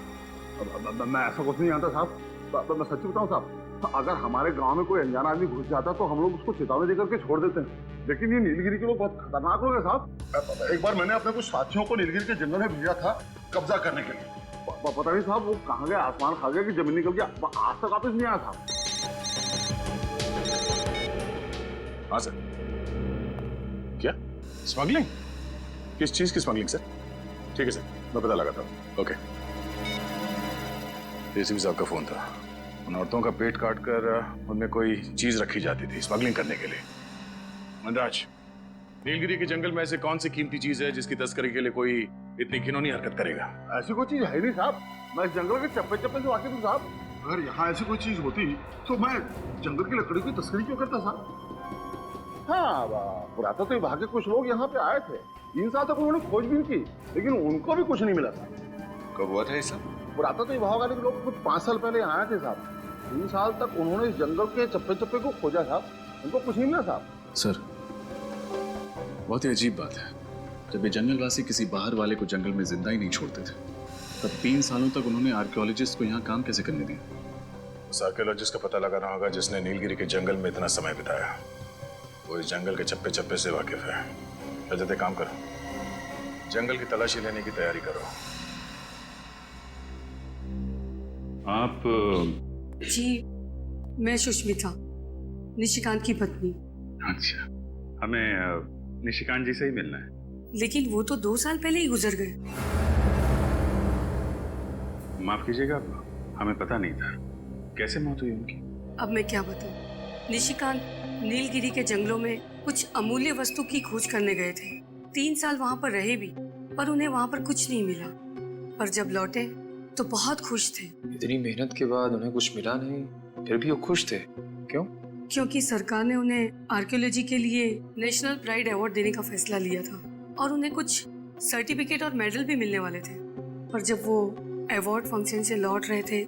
मैं ऐसा कुछ नहीं जानता साहब। मैं सच्ची बताऊं साहब, अगर हमारे गांव में कोई अनजाना आदमी घुस जाता तो हम लोग उसको चेतावनी देकर के छोड़ देते हैं, लेकिन ये नीलगिरी के लोग बहुत खतरनाक लोग हैं साहब। एक बार मैंने अपने कुछ साथियों को नीलगिरी के जंगल में भेजा था कब्जा करने के लिए, पता नहीं साहब वो कहाँ गया, आसमान खा गया कि जमीन निकल गया, आज तक वापस नहीं आया था। हाँ सर। क्या स्मगलिंग? किस चीज की स्मगलिंग सर? ठीक है सर, मैं पता लगाता हूँ। ओके। एसीपी साहब का फोन था, उन औरतों का पेट काटकर उनमें कोई चीज रखी जाती थी स्मगलिंग करने के लिए। मनराज, नीलगिरी के जंगल में ऐसे कौन सी कीमती चीज है जिसकी तस्करी के लिए कोई इतनी घिनौनी हरकत करेगा? ऐसी कोई चीज है नहीं साहब, मैं इस जंगल के चप्पे चप्पे से वाकिफ हूँ साहब। अगर यहाँ ऐसी कोई चीज होती तो मैं जंगल की लकड़ी की तस्करी क्यों करता साहब? हाँ, पुरातत्व विभाग के कुछ लोग यहाँ पे आए थे, 3 साल तक उन्होंने खोजबीन की, लेकिन उनको भी कुछ नहीं मिला था। कब हुआ था ये सब? पुरातत्व विभाग वाले लोग कुछ 5 साल पहले आए थे साहब, 3 साल तक उन्होंने इस जंगल के चप्पे चप्पे को खोजा साहब, उनको कुछ नहीं मिला साहब। सर, बहुत ही अजीब बात है, जब ये जंगलवासी किसी बाहर वाले को जंगल में जिंदा ही नहीं छोड़ते थे, तब 3 सालों तक उन्होंने आर्कियोलॉजिस्ट को यहाँ काम कैसे करने दिया? उस आर्कियोलॉजिस्ट का पता लगाना होगा जिसने नीलगिरी के जंगल में इतना समय बिताया, वो इस जंगल के चप्पे चप्पे से वाकिफ है। रजत, काम करो, जंगल की तलाशी लेने की तैयारी करो। आप? जी, मैं सुष्मिता, निशिकांत की पत्नी। अच्छा, हमें निशिकांत जी से ही मिलना है। लेकिन वो तो 2 साल पहले ही गुजर गए। माफ कीजिएगा, हमें पता नहीं था। कैसे मौत हुई उनकी? अब मैं क्या बताऊं? निशिकांत नीलगिरी के जंगलों में कुछ अमूल्य वस्तु की खोज करने गए थे। 3 साल वहां पर रहे भी, पर उन्हें वहां पर कुछ नहीं मिला। पर जब लौटे तो बहुत खुश थे। इतनी मेहनत के बाद उन्हें कुछ मिला नहीं, फिर भी वो खुश थे। क्यों? क्योंकि सरकार ने उन्हें आर्कियोलॉजी के लिए नेशनल प्राइड अवार्ड देने का फैसला लिया था और उन्हें कुछ सर्टिफिकेट और मेडल भी मिलने वाले थे। पर जब वो अवार्ड फंक्शन से लौट रहे थे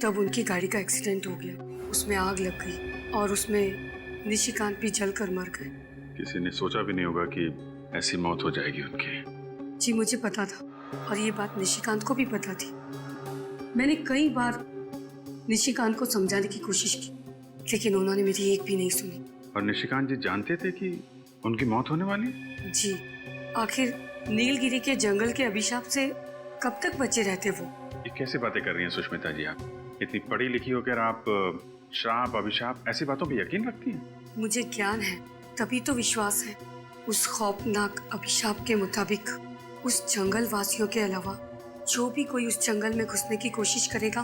तब उनकी गाड़ी का एक्सीडेंट हो गया। उसमें आग लग गई और उसमें निशिकांत भी जलकर मर गए। किसी ने सोचा भी नहीं होगा कि ऐसी मौत हो जाएगी उनकी। जी मुझे पता था और ये बात निशिकांत को भी पता थी। मैंने कई बार निशिकांत को समझाने की कोशिश की लेकिन उन्होंने मेरी एक भी नहीं सुनी। और निशिकांत जी जानते थे कि उनकी मौत होने वाली? जी, आखिर नीलगिरी के जंगल के अभिशाप से कब तक बचे रहते वो? ये कैसी बातें कर रही हैं सुष्मिता जी आप? इतनी पढ़ी लिखी होकर आप श्राप अभिशाप ऐसी बातों पर यकीन रखती हैं? मुझे ज्ञान है तभी तो विश्वास है। उस खौफनाक अभिशाप के मुताबिक उस जंगल वासियों के अलावा जो भी कोई उस जंगल में घुसने की कोशिश करेगा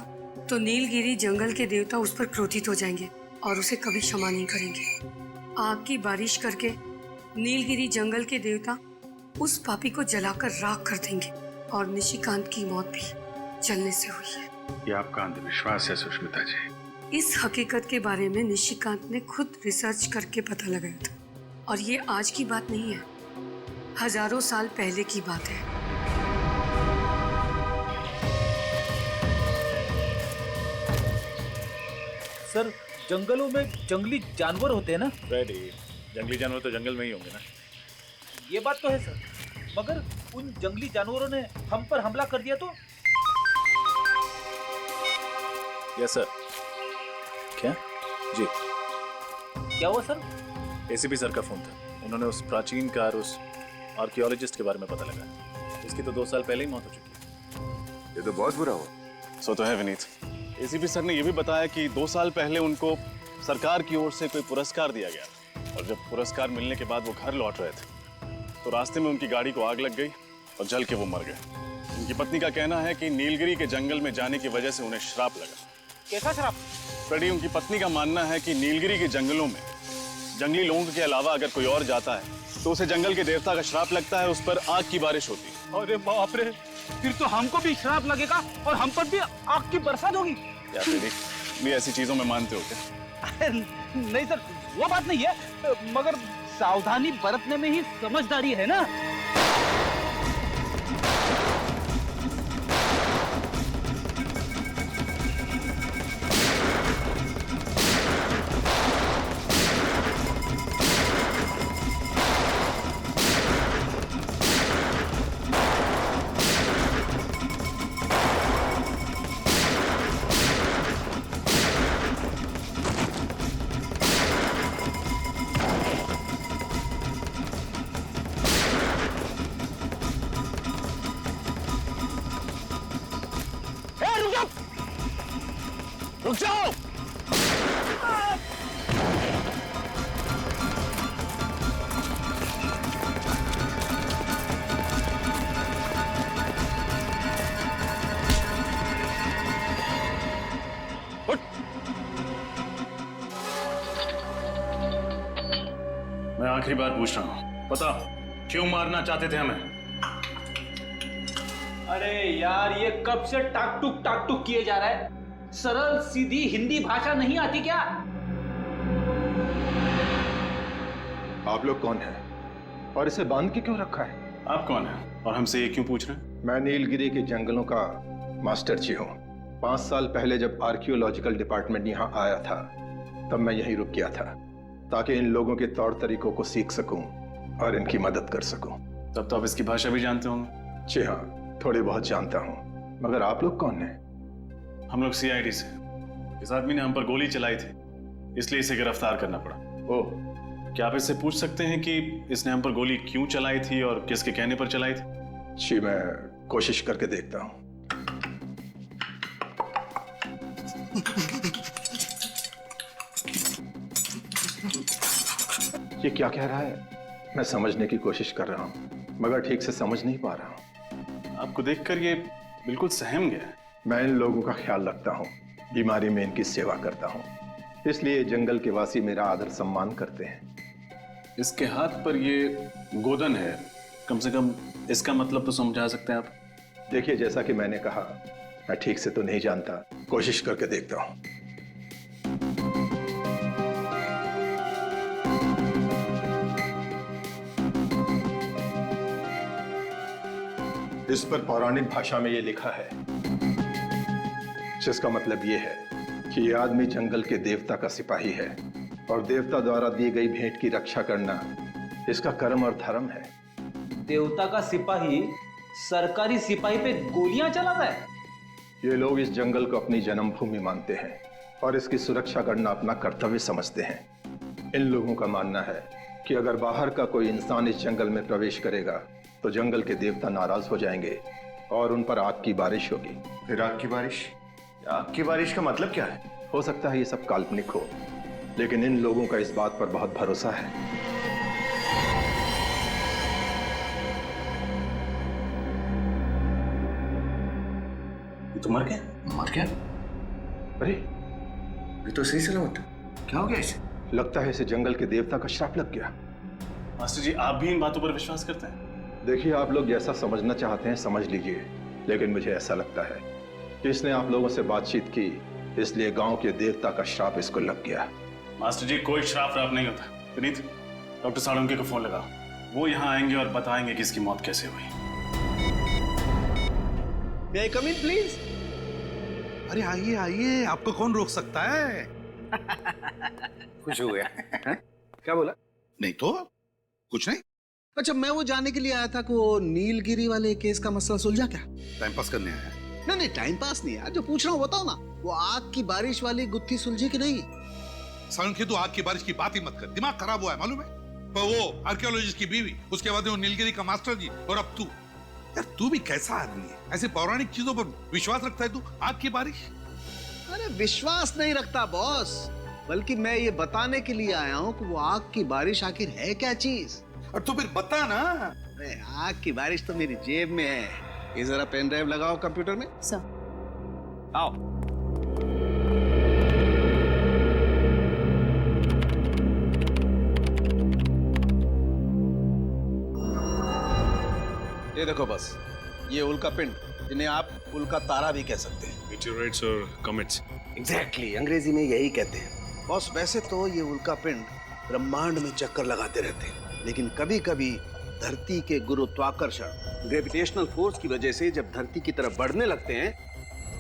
तो नीलगिरी जंगल के देवता उस पर क्रोधित हो जाएंगे और उसे कभी क्षमा नहीं करेंगे। आग की बारिश करके नीलगिरी जंगल के देवता उस पापी को जलाकर राख कर देंगे और निशिकांत की मौत भी जलने से हुई है। ये आपका अंधविश्वास है सुष्मिता जी। इस हकीकत के बारे में निशिकांत ने खुद रिसर्च करके पता लगाया था और ये आज की बात नहीं है, हजारों साल पहले की बात है। सर जंगलों में जंगली जानवर होते हैं ना? रेडी, जंगली जानवर तो जंगल में ही होंगे ना। ये बात तो है सर, मगर उन जंगली जानवरों ने हम पर हमला कर दिया तो? Yes sir. क्या? जी। क्या हुआ सर? एसीपी सर का फोन था। उन्होंने उस प्राचीन कार उस आर्कियोलॉजिस्ट के बारे में पता लगा। उसकी तो 2 साल पहले ही मौत हो चुकी है। ये तो बहुत बुरा हुआ। सो तो है विनीत। एसीपी सर ने यह भी बताया कि 2 साल पहले उनको सरकार की ओर से कोई पुरस्कार दिया गया और जब पुरस्कार मिलने के बाद वो घर लौट रहे थे तो रास्ते में उनकी गाड़ी को आग लग गई और जल के वो मर गए। उनकी पत्नी का कहना है कि नीलगिरी के जंगल में जाने की वजह से उन्हें श्राप लगा। कैसा श्राप? फ्रेडी, उनकी पत्नी का मानना है कि नीलगिरी के जंगलों में जंगली लोगों के अलावा अगर कोई और जाता है तो उसे जंगल के देवता का श्राप लगता है, उस पर आग की बारिश होती है। अरे बाप रे, फिर तो हमको भी श्राप लगेगा और हम पर भी आग की बरसात होगी। क्या फ्रेडी, भी ऐसी चीजों में मानते हो क्या? नहीं सर, वो बात नहीं है, मगर सावधानी बरतने में ही समझदारी है ना। रुक जाओ! मैं आखिरी बार पूछ रहा हूं, बता क्यों मारना चाहते थे हमें? अरे यार, ये कब से टाक टुक किए जा रहा है? सरल सीधी हिंदी भाषा नहीं आती क्या? आप लोग कौन हैं और इसे बांध के क्यों रखा है? आप कौन हैं और हमसे ये क्यों पूछ रहे हैं? मैं नीलगिरी के जंगलों का मास्टर जी हूँ। 5 साल पहले जब आर्कियोलॉजिकल डिपार्टमेंट यहाँ आया था तब मैं यहीं रुक गया था ताकि इन लोगों के तौर तरीकों को सीख सकूं और इनकी मदद कर सकूं। तब तो आप इसकी भाषा भी जानते होंगे? जी हाँ, थोड़ी बहुत जानता हूँ। मगर आप लोग कौन हैं? हम लोग सीआईडी से। इस आदमी ने हम पर गोली चलाई थी, इसलिए इसे गिरफ्तार करना पड़ा। ओह, क्या आप इससे पूछ सकते हैं कि इसने हम पर गोली क्यों चलाई थी और किसके कहने पर चलाई थी? जी, मैं कोशिश करके देखता हूँ। ये क्या कह रहा है? मैं समझने की कोशिश कर रहा हूँ मगर ठीक से समझ नहीं पा रहा हूँ। आपको देखकर ये बिल्कुल सहम गया है। मैं इन लोगों का ख्याल रखता हूँ, बीमारी में इनकी सेवा करता हूँ, इसलिए जंगल के वासी मेरा आदर सम्मान करते हैं। इसके हाथ पर ये गोदन है, कम से कम इसका मतलब तो समझा सकते हैं आप? देखिए, जैसा कि मैंने कहा, मैं ठीक से तो नहीं जानता, कोशिश करके देखता हूं। इस पर पौराणिक भाषा में ये लिखा है, जिसका मतलब ये है कि ये आदमी जंगल के देवता का सिपाही है और देवता द्वारा दी गई भेंट की रक्षा करना इसका कर्म और धर्म है। देवता का सिपाही सरकारी सिपाही पे गोलियां चलाता है? ये लोग इस जंगल को अपनी जन्मभूमि मानते हैं और इसकी सुरक्षा करना अपना कर्तव्य समझते हैं। इन लोगों का मानना है कि अगर बाहर का कोई इंसान इस जंगल में प्रवेश करेगा तो जंगल के देवता नाराज हो जाएंगे और उन पर आग की बारिश होगी। फिर आग की बारिश? आग की बारिश का मतलब क्या है? हो सकता है ये सब काल्पनिक हो, लेकिन इन लोगों का इस बात पर बहुत भरोसा है। ये तो मर गया। मर गया? अरे ये तो सही सलामत। क्या हो गया इसे? लगता है इसे जंगल के देवता का श्राप लग गया। मास्टर जी, आप भी इन बातों पर विश्वास करते हैं? देखिए, आप लोग जैसा समझना चाहते हैं समझ लीजिए, लेकिन मुझे ऐसा लगता है कि इसने आप लोगों से बातचीत की, इसलिए गांव के देवता का श्राप इसको लग गया। मास्टर जी, कोई श्राप व्राप नहीं होता। विनीत, डॉक्टर साळुंके को फोन लगाओ, वो यहाँ आएंगे और बताएंगे कि इसकी मौत कैसे हुई। May I come in, please? अरे आइए आइए, आपको कौन रोक सकता है? खुश हो गया। क्या बोला? नहीं तो कुछ नहीं। अच्छा, मैं वो जानने के लिए आया था कि वो नीलगिरी वाले केस का मसला सुलझा क्या? टाइम पास करने आया? नहीं नहीं, टाइम पास नहीं यार, जो पूछ रहा हूँ बताओ ना। वो आग की बारिश वाली गुत्थी सुलझी कि नहीं? साळुंके, तू आग की बारिश की बात ही मत कर, दिमाग खराब हुआ है मालूम है? पर वो आर्कियोलॉजिस्ट की बीवी, उसके बाद वो नीलगिरी का मास्टर जी, और अब तू। यार तू भी कैसा आदमी है? ऐसे पौराणिक चीजों पर विश्वास रखता है तू? आग की बारिश? अरे विश्वास नहीं रखता बॉस, बल्कि मैं ये बताने के लिए आया हूँ कि वो आग की बारिश आखिर है क्या चीज। और तो फिर बता ना। अरे आग की बारिश तो मेरी जेब में है। ये जरा पेन ड्राइव लगाओ कंप्यूटर में। सर। आओ। ये देखो बस, ये उल्का पिंड, जिन्हें आप उल्का तारा भी कह सकते हैं। मीटियोराइट्स और कॉमेट्स। एग्जैक्टली, अंग्रेजी में यही कहते हैं। बॉस, वैसे तो ये उल्का पिंड ब्रह्मांड में चक्कर लगाते रहते हैं, लेकिन कभी कभी धरती के गुरुत्वाकर्षण, ग्रेविटेशनल फोर्स की वजह से जब धरती की तरफ बढ़ने लगते हैं,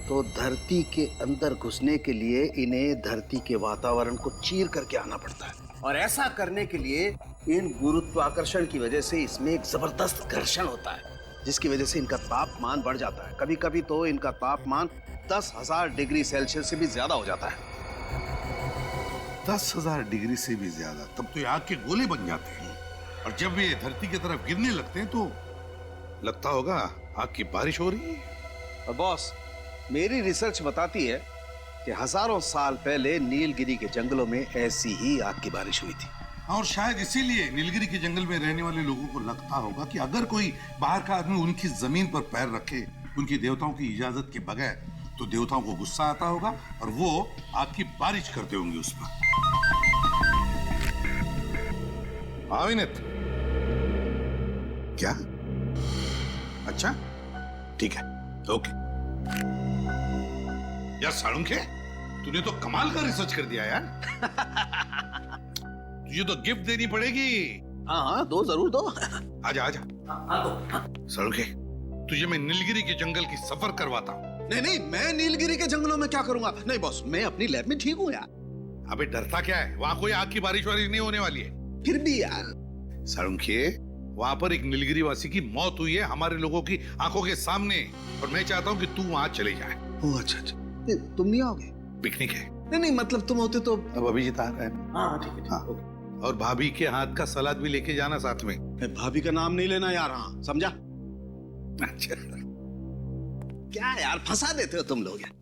तो धरती के अंदर घुसने के लिए इन्हें धरती के वातावरण को चीर करके आना पड़ता है। और ऐसा करने के लिए इन गुरुत्वाकर्षण की वजह से इसमें एक जबरदस्त घर्षण होता है, जिसकी वजह से इनका तापमान बढ़ जाता है। कभी कभी तो इनका तापमान 10,000 डिग्री सेल्सियस से भी ज्यादा हो जाता है। 10,000 डिग्री से भी ज्यादा? तब तो ये आग के गोले बन जाते हैं, और जब ये धरती की तरफ गिरने लगते हैं तो लगता होगा आग की बारिश हो रही है। और बॉस, मेरी रिसर्च बताती है कि हजारों साल पहले नीलगिरी के जंगलों में ऐसी ही आग की बारिश हुई थी। और शायद इसीलिए नीलगिरी के जंगल में रहने वाले लोगों को लगता होगा कि अगर कोई बाहर का आदमी उनकी जमीन पर पैर रखे उनकी देवताओं की इजाजत के बगैर, तो देवताओं को गुस्सा आता होगा और वो आग की बारिश करते होंगे उस पर। हाँ विनीत, क्या? अच्छा ठीक है, ओके। यार साळुंके, तूने तो कमाल का रिसर्च कर दिया यार। तुझे तो गिफ्ट देनी पड़ेगी। हाँ हाँ, दो जरूर दो। आजा आजा। साळुंके, तुझे मैं नीलगिरी के जंगल की सफर करवाता हूँ। नहीं नहीं, मैं नीलगिरी के जंगलों में क्या करूंगा? नहीं बॉस, मैं अपनी लैब में ठीक हूँ यार। अबे डरता क्या है? वहाँ कोई आग की बारिश वारिश नहीं होने वाली है। फिर भी यार। साळुंके, वहाँ पर एक नीलगिरी वासी की मौत हुई है हमारे लोगों की आंखों के सामने, और मैं चाहता हूँ कि तू वहाँ चले जाए। ओह अच्छा अच्छा, तुम नहीं आओगे? पिकनिक है। नहीं नहीं, मतलब तुम होते तो। अब अभिजीत आ रहा है। हाँ ठीक है। हाँ। और भाभी के हाथ का सलाद भी लेके जाना साथ में। भाभी का नाम नहीं लेना यार। हाँ समझा? अच्छा। क्या यार, फंसा देते हो तुम लोग यार।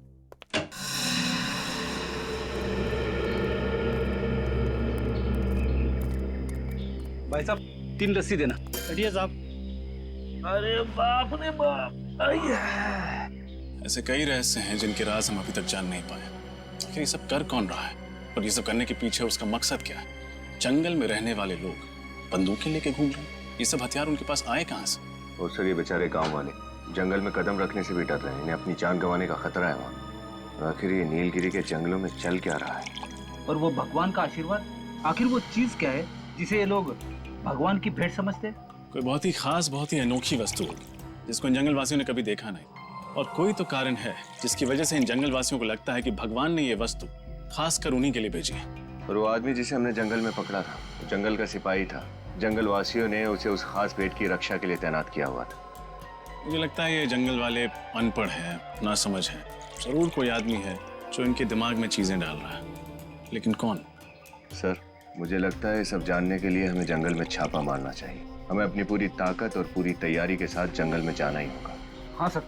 भाई साहब, 3 लस्सी देना। चलिए साहब। अरे बाप रे बाप। ऐसे कई रहस्य हैं जिनके राज हम अभी तक जान नहीं पाए। आखिर ये सब कर कौन रहा है, और ये सब करने के पीछे उसका मकसद क्या है? जंगल में रहने वाले लोग बंदूकें लेके घूम रहे हैं, ये सब हथियार उनके पास आए कहां से? और सर ये बेचारे गांव वाले जंगल में कदम रखने से भी डर रहे हैं, इन्हें अपनी जान गंवाने का खतरा है वहाँ। आखिर ये नीलगिरी के जंगलों में चल क्या रहा है? और वो भगवान का आशीर्वाद, आखिर वो चीज क्या है जिसे ये लोग भगवान की भेंट समझते हैं? कोई बहुत ही खास, बहुत ही अनोखी वस्तु होगी जिसको इन जंगल वासियों ने कभी देखा नहीं, और कोई तो कारण है जिसकी वजह से इन जंगल वासियों को लगता है कि भगवान ने ये वस्तु खासकर उन्हीं के लिए भेजी है। और वो आदमी जिसे हमने जंगल में पकड़ा था, वो जंगल का सिपाही था। जंगल वासियों ने उसे उस खास भेंट की रक्षा के लिए तैनात किया हुआ था। मुझे लगता है ये जंगल वाले अनपढ़ हैं, नासमझ हैं। जरूर कोई आदमी है जो इनके दिमाग में चीजें डाल रहा है, लेकिन कौन? सर मुझे लगता है सब जानने के लिए हमें जंगल में छापा मारना चाहिए। हमें अपनी पूरी ताकत और पूरी तैयारी के साथ जंगल में जाना ही होगा। हाँ सर,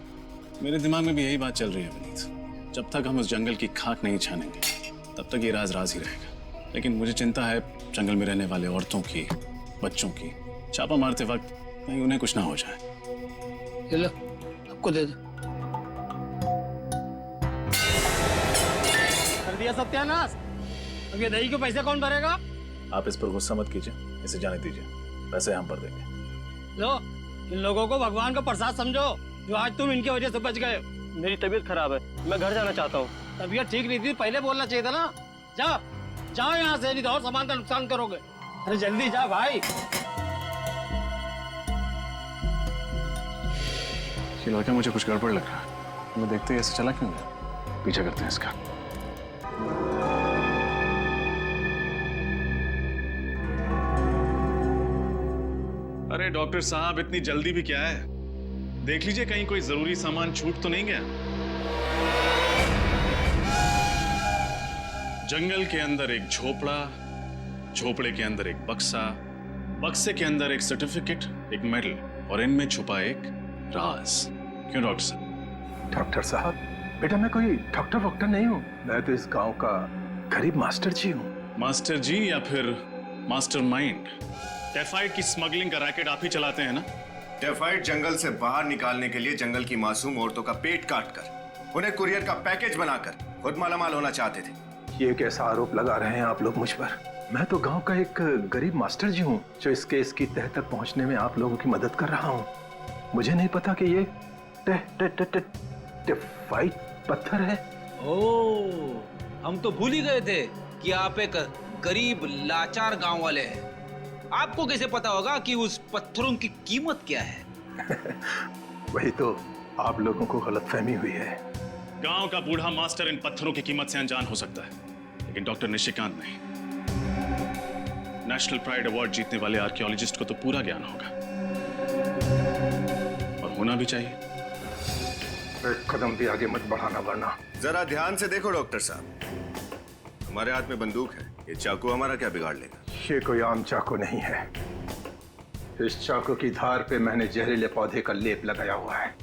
मेरे दिमाग में भी यही बात चल रही है विनीत। जब तक हम उस जंगल की खाक नहीं छानेंगे तब तक ये राज राज ही रहेगा। लेकिन मुझे चिंता है जंगल में रहने वाले औरतों की, बच्चों की। छापा मारते वक्त कहीं उन्हें कुछ ना हो जाए। ये लो, आपको दे दो। कर दिया सत्यानाश। अब ये दही के पैसे कौन भरेगा? आप इस पर गुस्सा मत कीजिए, इसे जाने दीजिए, पैसे हम भर देंगे। लो, इन लोगों को भगवान का प्रसाद समझो जो आज तुम इनकी वजह से बच गए। मेरी तबीयत खराब है, मैं घर जाना चाहता हूँ। तबीयत ठीक नहीं थी, पहले बोलना चाहिए था ना। जा, जाओ यहाँ से, नहीं तो और सामान का नुकसान करोगे। अरे जल्दी जा भाई। ये लड़का मुझे कुछ गड़बड़ लग रहा है। मैं देखते ही ऐसे चला क्यों गया? पीछा करते हैं इसका। अरे डॉक्टर साहब, इतनी जल्दी भी क्या है? देख लीजिए कहीं कोई जरूरी सामान छूट तो नहीं गया। जंगल के अंदर एक झोपड़ा, झोपड़े के अंदर एक बक्सा, बक्से के अंदर एक सर्टिफिकेट, एक मेडल, और इनमें छुपा एक राज। क्यों डॉक्टर साहब? डॉक्टर साहब, बेटा मैं कोई डॉक्टर वॉक्टर नहीं हूँ। मैं तो इस गांव का गरीब मास्टर जी हूँ। मास्टर जी या फिर मास्टर माइंड? टेफाइड की स्मगलिंग का रैकेट आप ही चलाते हैं ना? टेफाइड जंगल से बाहर निकालने के लिए जंगल की मासूम औरतों का पेट काटकर उन्हें कुरियर का पैकेज बनाकर खुद मालामाल होना चाहते थे। ये कैसा आरोप लगा रहे हैं आप लोग मुझ पर? मैं तो गांव का एक गरीब मास्टर जी हूँ जो इस केस की तह तक पहुंचने में आप लोगों की मदद कर रहा हूँ। मुझे नहीं पता कि ये टेफाइड पत्थर है। ओ, हम तो भूल ही गए थे कि आप एक गरीब लाचार गांव वाले हैं। आपको कैसे पता होगा कि उस पत्थरों की कीमत क्या है? वही तो आप लोगों को गलतफहमी हुई है। गांव का बूढ़ा मास्टर इन पत्थरों की कीमत से अनजान हो सकता है, लेकिन डॉक्टर निशिकांत नहीं। नेशनल प्राइड अवार्ड जीतने वाले आर्कियोलॉजिस्ट को तो पूरा ज्ञान होगा, और होना भी चाहिए। एक कदम भी आगे मत बढ़ाना वरना। जरा ध्यान से देखो डॉक्टर साहब, हमारे हाथ में बंदूक है, ये चाकू हमारा क्या बिगाड़ लेगा? ये कोई आम चाकू नहीं है। इस चाकू की धार पे मैंने जहरीले पौधे का लेप लगाया हुआ है।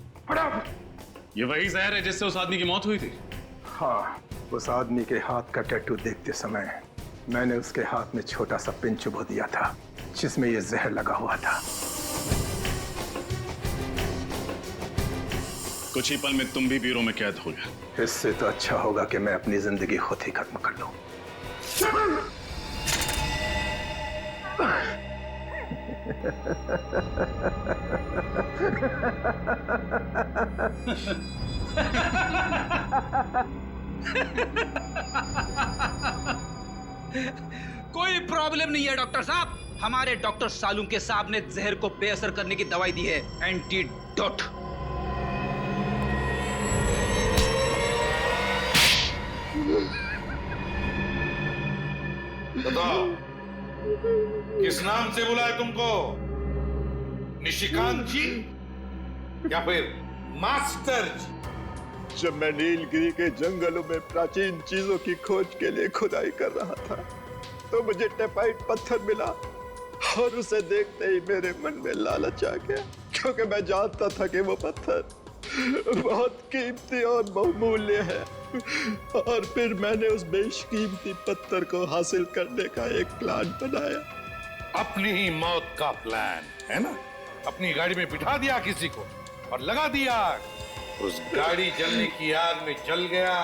ये वही जहर है जिससे उस आदमी की मौत हुई थी? हाँ, उस आदमी के हाथ का टैटू देखते समय मैंने उसके हाथ में छोटा सा पिन चुभो दिया था जिसमें ये जहर लगा हुआ था। कुछ ही पल में तुम भी ब्यूरो में कैद हो गए। इससे तो अच्छा होगा कि मैं अपनी जिंदगी खुद ही खत्म कर लूं। कोई प्रॉब्लम नहीं है डॉक्टर साहब। हमारे डॉक्टर सालुंके साहब ने जहर को बेअसर करने की दवाई दी है, एंटीडोट। बताओ, किस नाम से बुलाए तुमको? निशिकांत जी या फिर मास्टर जी? जब मैं नीलगिरी के जंगलों में प्राचीन चीजों की खोज के लिए खुदाई कर रहा था तो मुझे टेफाइड पत्थर मिला, और उसे देखते ही मेरे मन में लालच आ गया, क्योंकि मैं जानता था कि वो पत्थर बहुत कीमती और बहुमूल्य है। और फिर मैंने उस बेशकीमती पत्थर को हासिल करने का एक प्लान बनाया। अपनी ही मौत का प्लान है ना? अपनी गाड़ी में बिठा दिया किसी को और लगा दिया आग। उस गाड़ी जलने की आग में जल गया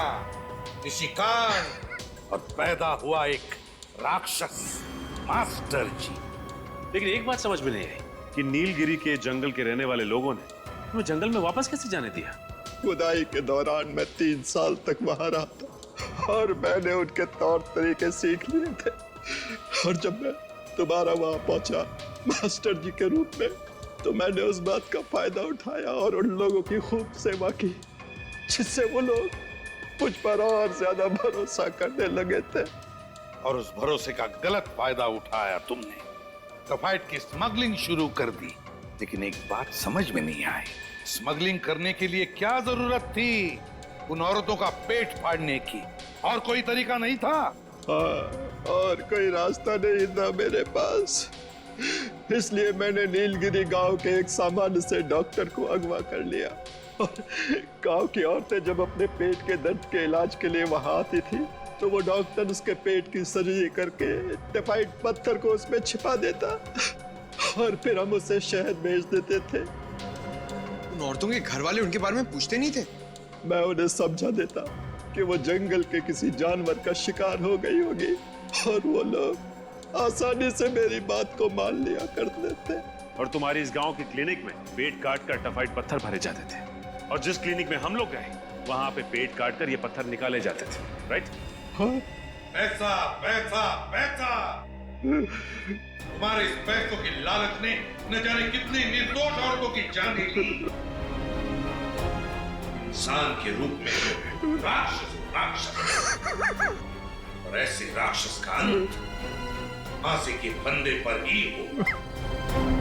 निशिकांत, और पैदा हुआ एक राक्षस, मास्टर जी। लेकिन एक बात समझ में नहीं आई, कि नीलगिरी के जंगल के रहने वाले लोगों ने तुम्हें जंगल में वापस कैसे जाने दिया? खुदाई के दौरान मैं 3 साल तक वहां रहा था और मैंने उनके तौर तरीके सीख लिए थे। और जब मैं दोबारा वहां पहुंचा मास्टर जी के रूप में, तो मैंने उस बात का फायदा उठाया और उन लोगों की खूब सेवा की, जिससे वो लोग मुझ पर और ज्यादा भरोसा करने लगे थे। और उस भरोसे का गलत फायदा उठाया तुमने, टाइफाइड की स्मगलिंग शुरू कर दी। लेकिन एक बात समझ में नहीं आई, स्मगलिंग करने के लिए क्या जरूरत थी? उन औरतों का पेट फाड़ने की और कोई तरीका नहीं था? हाँ, और कोई रास्ता नहीं था मेरे पास। इसलिए मैंने नीलगिरी गांव के एक सामान्य से डॉक्टर को अगवा कर लिया। और गांव की औरतें जब अपने पेट के दर्द के इलाज के लिए वहां आती थी, तो वो डॉक्टर उसके पेट की सर्जरी करके टाइफाइड पत्थर को उसमें छिपा देता और फिर हम उसे शहर भेज देते थे। उन औरतों के घर वाले उनके बारे में पूछते नहीं थे? मैं उन्हें समझा देता कि वो जंगल के किसी जानवर का शिकार हो गई होगी, और वो लोग आसानी से मेरी बात को मान लिया करते थे। और तुम्हारी इस गांव के क्लिनिक में पेट काट कर टाइफाइड पत्थर भरे जाते थे, और जिस क्लिनिक में हम लोग गए वहां पे पेट काट कर ये पत्थर निकाले जाते थे, राइट? हाँ? पैसा पैसा पैसा! तुम्हारे इस पैसों की लालच ने न जाने कितनी निर्दोष औरतों की जान ली। इंसान के रूप में राक्षस, और ऐसे राक्षस का अंत फांसी के फंदे पर ही हो।